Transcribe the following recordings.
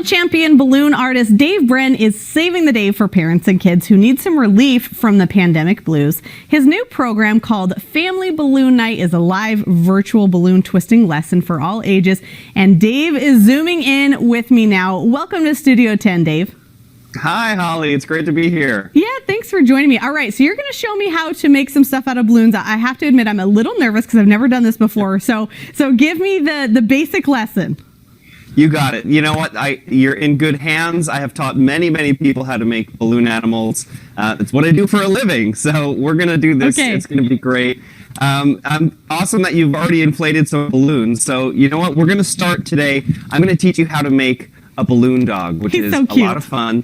champion balloon artist Dave Bren is saving the day for parents and kids who need some relief from the pandemic blues. His new program called Family Balloon Night is a live virtual balloon twisting lesson for all ages. And Dave is zooming in with me now. Welcome to Studio 10, Dave. Hi, Holly. It's great to be here. Yeah, thanks for joining me. All right, so you're going to show me how to make some stuff out of balloons. I have to admit, I'm a little nervous because I've never done this before. So give me the basic lesson. You got it. You know what? You're in good hands. I have taught many people how to make balloon animals. It's what I do for a living. So we're going to do this. Okay. It's going to be great. I'm awesome that you've already inflated some balloons. So you know what? We're going to start today. I'm going to teach you how to make a balloon dog, which is so a lot of fun.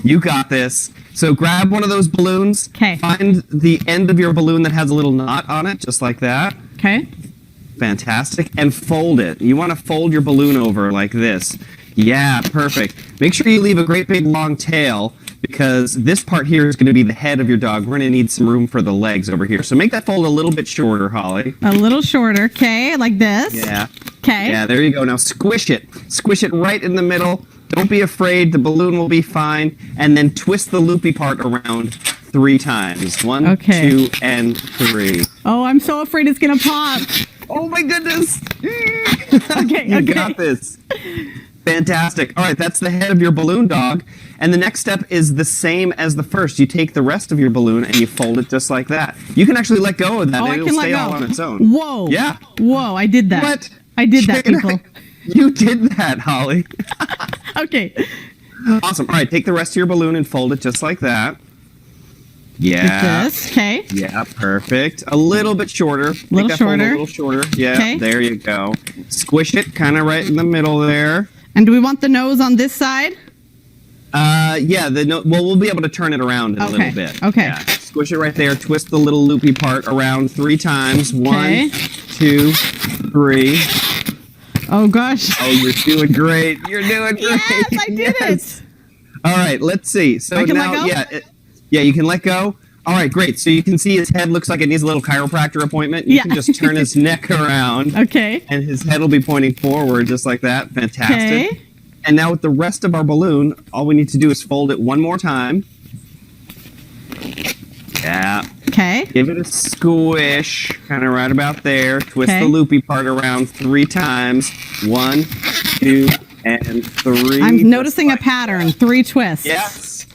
You got this. So grab one of those balloons. Okay. Find the end of your balloon that has a little knot on it, just like that. Okay. Fantastic. And fold it. You want to fold your balloon over like this. Yeah, perfect. Make sure you leave a great big long tail, because this part here is going to be the head of your dog. We're going to need some room for the legs over here. So make that fold a little bit shorter, Holly. A little shorter. Okay, like this. Yeah. Okay. Yeah, there you go. Now squish it. Squish it right in the middle. Don't be afraid. The balloon will be fine. And then twist the loopy part around 3 times. 1, 2, and 3. Oh, I'm so afraid it's going to pop. Oh, my goodness. Okay, You got this. Fantastic. All right, that's the head of your balloon dog. And the next step is the same as the first. You take the rest of your balloon and you fold it just like that. You can actually let go of that and it'll stay all on its own. Whoa. Yeah. Whoa, I did that. What? I did that, people. You did that, Holly. Okay. Awesome. All right, take the rest of your balloon and fold it just like that. Yeah. Like this. Okay. Yeah, perfect. A little bit shorter. A little shorter. Yeah, There you go. Squish it kind of right in the middle there. And do we want the nose on this side? Yeah, we'll be able to turn it around in a little bit. Okay. Yeah. Squish it right there. Twist the little loopy part around 3 times. 1, 2, 3. Oh, gosh. Oh, you're doing great. You're doing great. Yes, I did it. All right, let's see. So I can now, let go? yeah, you can let go. All right, great. So you can see his head looks like it needs a little chiropractor appointment. You can just turn his neck around. Okay. And his head will be pointing forward just like that. Fantastic. Okay. And now with the rest of our balloon, all we need to do is fold it one more time. Yeah. Okay. Give it a squish, kind of right about there. Twist the loopy part around 3 times. 1, 2, and 3. I'm noticing a pattern. 3 twists. Yes.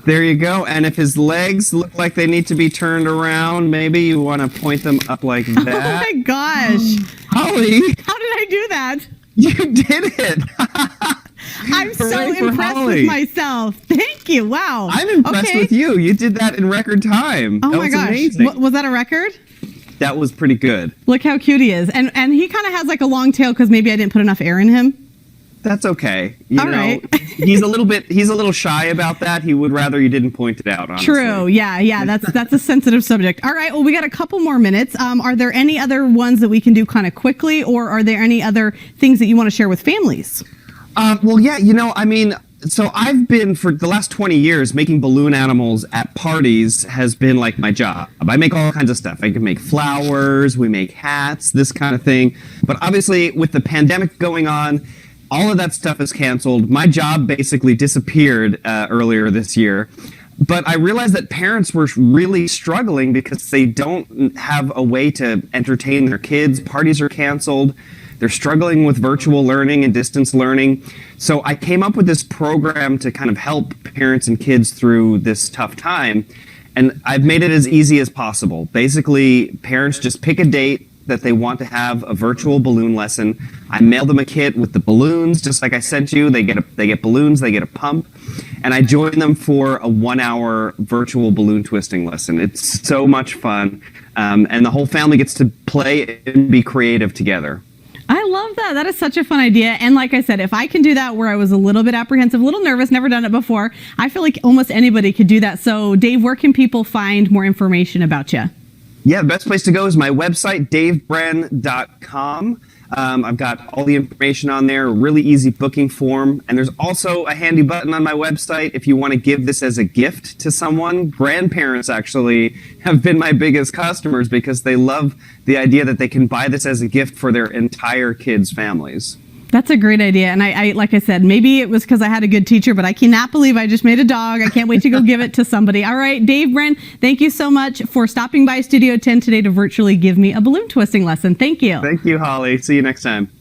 There you go. And if his legs look like they need to be turned around, maybe you want to point them up like that. Oh my gosh. Holly. How did I do that? You did it. I'm so impressed with myself. Thank you. Wow. I'm impressed with you. You did that in record time. Oh my gosh. Amazing. Was that a record? That was pretty good. Look how cute he is. And he kind of has like a long tail because maybe I didn't put enough air in him. That's okay. You All know, right. he's a little shy about that. He would rather you didn't point it out, honestly. True. Yeah. That's a sensitive subject. All right. Well, we got a couple more minutes. Are there any other ones that we can do kind of quickly, or are there any other things that you want to share with families? Well, yeah, so I've been, for the last 20 years, making balloon animals at parties has been like my job. I make all kinds of stuff. I can make flowers, we make hats, this kind of thing. But obviously, with the pandemic going on, all of that stuff is canceled. My job basically disappeared earlier this year. But I realized that parents were really struggling because they don't have a way to entertain their kids. Parties are canceled. They're struggling with virtual learning and distance learning. So I came up with this program to kind of help parents and kids through this tough time. And I've made it as easy as possible. Basically, parents just pick a date that they want to have a virtual balloon lesson. I mail them a kit with the balloons, just like I sent you. They get balloons, they get a pump, and I join them for a 1-hour virtual balloon twisting lesson. It's so much fun, and the whole family gets to play and be creative together. I love that. That is such a fun idea. And like I said, if I can do that where I was a little bit apprehensive, a little nervous, never done it before, I feel like almost anybody could do that. So Dave, where can people find more information about you? Yeah, the best place to go is my website, davebren.com. I've got all the information on there, a really easy booking form. And there's also a handy button on my website if you want to give this as a gift to someone. Grandparents actually have been my biggest customers because they love the idea that they can buy this as a gift for their entire kids' families. That's a great idea. And I like I said, maybe it was because I had a good teacher, but I cannot believe I just made a dog. I can't wait to go give it to somebody. All right, Dave Bren, thank you so much for stopping by Studio 10 today to virtually give me a balloon twisting lesson. Thank you. Thank you, Holly. See you next time.